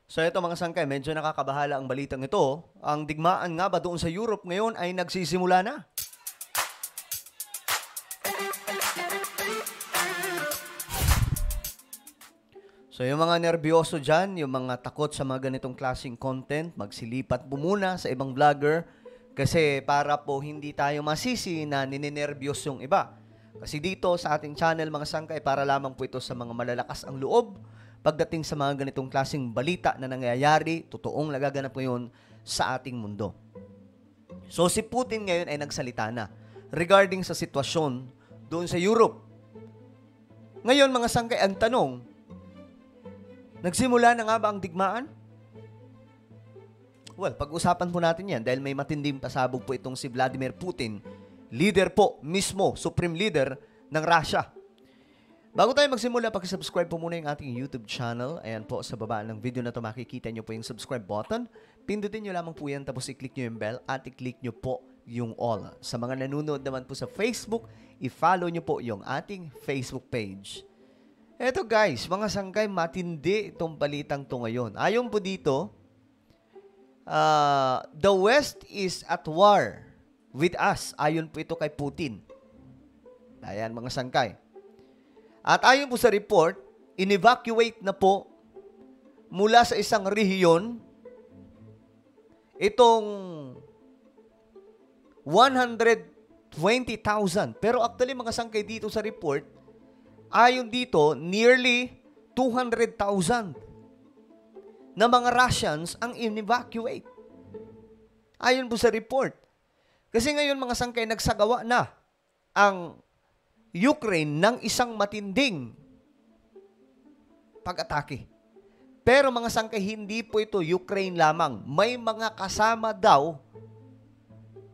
So ito mga sangkay, medyo nakakabahala ang balitang ito. Ang digmaan nga ba doon sa Europe ngayon ay nagsisimula na? So yung mga nervyoso dyan, yung mga takot sa mga ganitong klaseng content, magsilipat po muna sa ibang vlogger kasi para po hindi tayo masisi na ninenervyos yung iba. Kasi dito sa ating channel mga sangkay, para lamang po ito sa mga malalakas ang loob pagdating sa mga ganitong klaseng balita na nangyayari, totoong nagaganap ngayon sa ating mundo. So si Putin ngayon ay nagsalita na regarding sa sitwasyon doon sa Europe. Ngayon mga sangkay, ang tanong, nagsimula na nga ba ang digmaan? Well, pag-usapan po natin yan dahil may matinding pasabog po itong si Vladimir Putin, leader po mismo, supreme leader ng Russia. Bago tayo magsimula, pakisubscribe po muna yung ating YouTube channel. Ayan po, sa baba ng video na to makikita nyo po yung subscribe button. Pindutin nyo lamang po yan, tapos i-click nyo yung bell at i-click nyo po yung all. Sa mga nanonood naman po sa Facebook, i-follow nyo po yung ating Facebook page. Eto guys, mga sangkay, matindi itong balitang to ngayon. Ayon po dito, the West is at war with us. Ayon po ito kay Putin. Ayan mga sangkay. At ayon po sa report, in-evacuate na po mula sa isang rehiyon itong 120,000. Pero actually mga sangkay dito sa report, ayon dito, nearly 200,000 na mga Russians ang in-evacuate. Ayon po sa report. Kasi ngayon mga sangkay, nagsagawa na ang Ukraine ng isang matinding pag-atake. Pero mga sangkay, hindi po ito Ukraine lamang. May mga kasama daw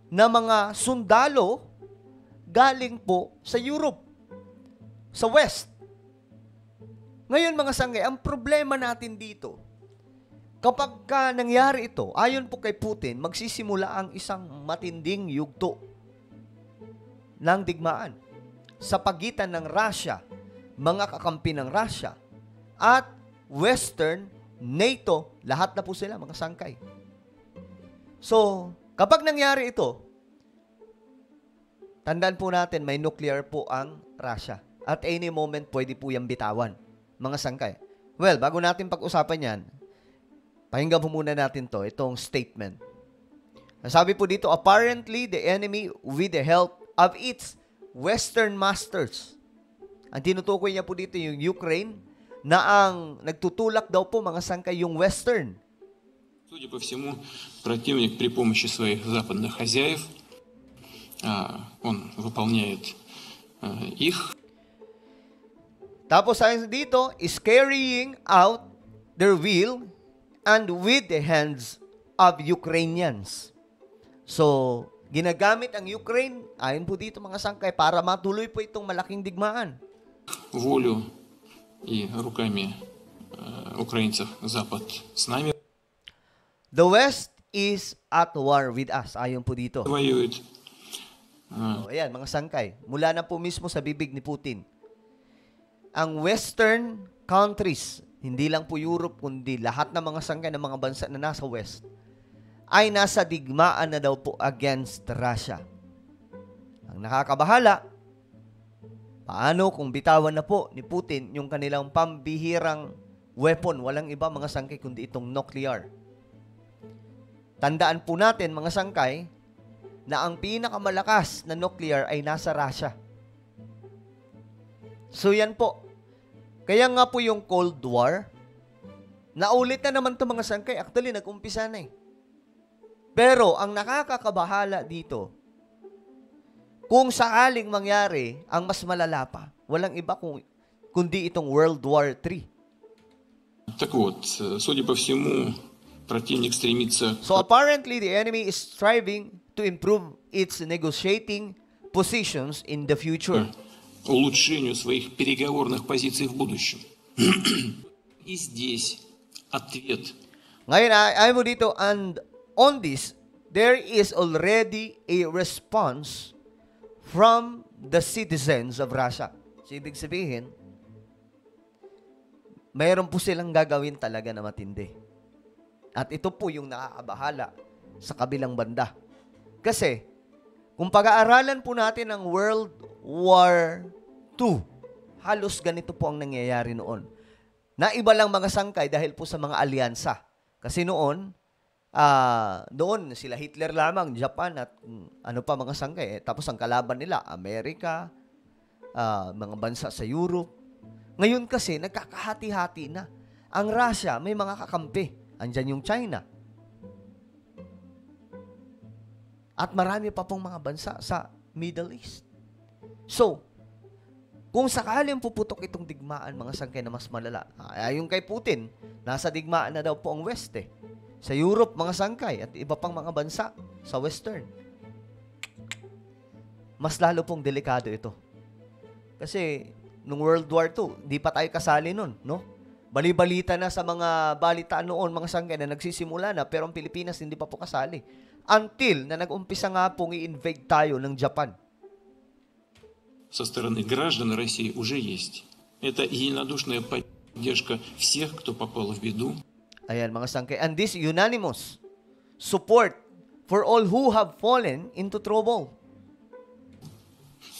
na mga sundalo galing po sa Europe, sa West. Ngayon mga sangkay, ang problema natin dito, kapag nangyari ito, ayon po kay Putin, magsisimula ang isang matinding yugto ng digmaan sa pagitan ng Russia, mga kakampi ng Russia, at Western, NATO, lahat na po sila, mga sangkay. So, kapag nangyari ito, tandaan po natin, may nuclear po ang Russia. At any moment, pwede po yung bitawan, mga sangkay. Well, bago natin pag-usapan yan, pakinggan po muna natin to, itong statement. Sabi po dito, apparently, the enemy, with the help of its Western masters. Ang tinutukoy niya po dito yung Ukraine, na ang nagtutulak daw po mga sangkay yung Western. Судя по всему, противник при помощи своих западных хозяев, он выполняет их. Tapos ayon dito, is carrying out their will and with the hands of Ukrainians. So, ginagamit ang Ukraine, ayon po dito mga sangkay, para matuloy po itong malaking digmaan. Волю и руками украинцев Запад с нами The West is at war with us, ayon po dito. воюет. Ayan, mga sangkay, mula na po mismo sa bibig ni Putin. Ang Western countries, hindi lang po Europe, kundi lahat ng mga sangkay ng mga bansa na nasa West, ay nasa digmaan na daw po against Russia. Ang nakakabahala, paano kung bitawan na po ni Putin yung kanilang pambihirang weapon, walang iba mga sangkay kundi itong nuclear. Tandaan po natin mga sangkay na ang pinakamalakas na nuclear ay nasa Russia. So yan po. Kaya nga po yung Cold War, naulit na naman ito mga sangkay. Actually, nag-umpisa na eh. Pero ang nakakakabahala dito, kung sakaling mangyari ang mas malala pa, walang iba kundi itong World War III. Так вот, судя по всему, противник стремится... So apparently, the enemy is striving to improve its negotiating positions in the future. улучшению своих переговорных позиций в будущем. И здесь ответ. Ngayon, ay mo dito, and on this, there is already a response from the citizens of Russia. So, ibig sabihin, mayroon po silang gagawin talaga na matindi. At ito po yung nakakabahala sa kabilang banda. Kasi, kung pag-aaralan po natin ang World War II, halos ganito po ang nangyayari noon. Naiba lang mga sangkay dahil po sa mga alyansa. Kasi noon sila Hitler lamang, Japan at ano pa mga sangkay. Tapos ang kalaban nila, Amerika, mga bansa sa Europe. Ngayon kasi, nagkakahati-hati na. Ang Russia, may mga kakampi. Andyan yung China. At marami pa pong mga bansa sa Middle East. So, kung sakaling puputok itong digmaan, mga sangkay na mas malala, yung kay Putin, nasa digmaan na daw po ang West eh. Sa Europe, mga sangkay, at iba pang mga bansa sa Western. Mas lalo pong delikado ito. Kasi, nung World War II, di pa tayo kasali nun, no? Bali-balita na sa mga balitaan noon, mga sangkay na nagsisimula na, pero ang Pilipinas hindi pa po kasali. Until na nag-umpisa nga pong i-invade tayo ng Japan. Со стороны граждан России уже есть. Это единодушная поддержка всех, кто попал в беду. Ayan, mga sangkay. And this unanimous support for all who have fallen into trouble.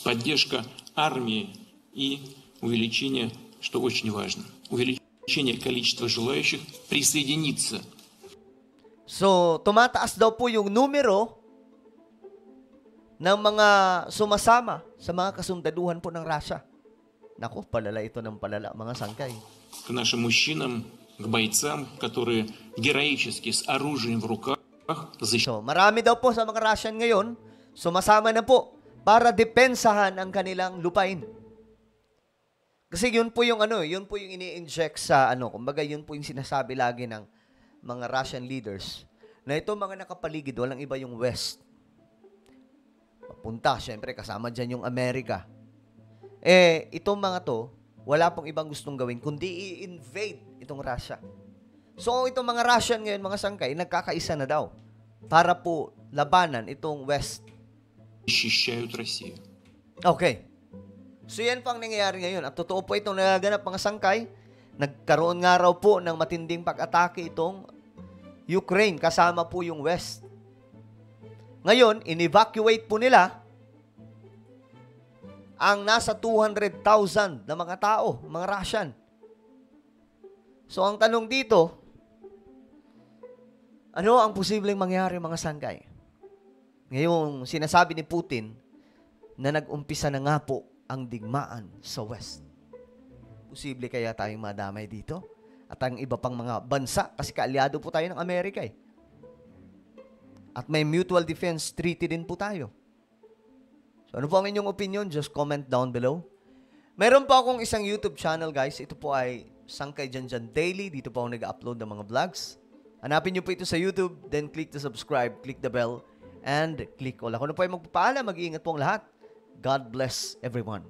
Поддержка армии и увеличение, что очень важно, увеличение количества желающих присоединиться. So, tumataas daw po yung numero ng mga sumasama sa mga kasundaluhan po ng Russia. Naku, palala ito ng palala, mga sangkay. К нашим мужчинам, к бойцам, которые героически с оружием в руках защищают. So, marami daw po sa mga Russian ngayon, sumasama na po para depensahan ang kanilang lupain. Kasi yun po yung yun po yung ini-inject sa kumbaga yun po yung sinasabi lagi ng mga Russian leaders na ito mga nakapaligid, walang iba yung West. Papunta, syempre kasama dyan yung Amerika. Itong mga to, wala pong ibang gustong gawin kundi i-invade itong Russia. So, itong mga Russian ngayon, mga sangkay, nagkakaisa na daw para po labanan itong West. Защищают Россию. Okay. So, yan pang nangyayari ngayon. At totoo po itong nagaganap, mga sangkay. Nagkaroon nga raw po ng matinding pag-atake itong Ukraine, kasama po yung West. Ngayon, in-evacuate po nila ang nasa 200,000 na mga tao, mga Russian. So, ang tanong dito, ano ang posibleng mangyari, mga sangkay? Ngayong sinasabi ni Putin na nag-umpisa na nga po ang digmaan sa West. Posible kaya tayong madamay dito? At ang iba pang mga bansa, kasi kaalyado po tayo ng Amerika eh. At may mutual defense treaty din po tayo. So ano po ang inyong opinion? Just comment down below. Meron pa akong isang YouTube channel, guys. Ito po ay Sangkay Janjan Daily. Dito po ako nag-upload ng mga vlogs. Hanapin nyo po ito sa YouTube, then click the subscribe, click the bell, and click all. Ako na po ay magpapaalam. Mag-iingat po ang lahat. God bless everyone.